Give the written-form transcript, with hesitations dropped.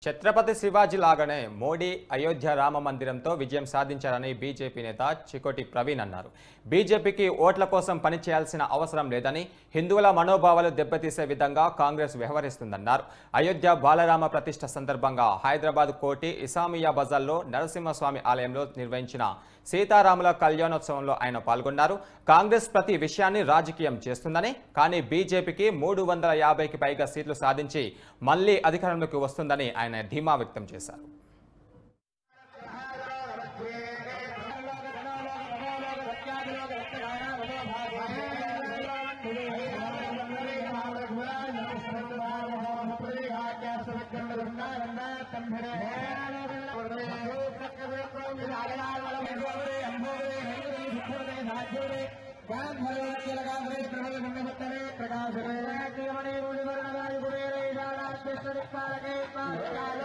ఛత్రపతి శివాజీ లాగానే మోడీ అయోధ్య రామ మందిరంతో విజయం సాధించారని బీజేపీ నేత చికోటి ప్రవీణ్ అన్నారు. బీజేపీకి ఓట్ల కోసం పనిచేయాల్సిన అవసరం లేదని, హిందువుల మనోభావాలు దెబ్బతీసే విధంగా కాంగ్రెస్ వ్యవహరిస్తుందన్నారు. అయోధ్య బాలరామ ప్రతిష్ఠ సందర్భంగా హైదరాబాద్ కోటి ఇసామియా బజార్లో నరసింహస్వామి ఆలయంలో నిర్వహించిన సీతారాముల కళ్యాణోత్సవంలో ఆయన పాల్గొన్నారు. కాంగ్రెస్ ప్రతి విషయాన్ని రాజకీయం చేస్తుందని, కానీ బీజేపీకి 350కి పైగా సీట్లు సాధించి మళ్లీ అధికారంలోకి వస్తుందని ఆయన ధీమా వ్యక్తం చేశారు. प्रकाश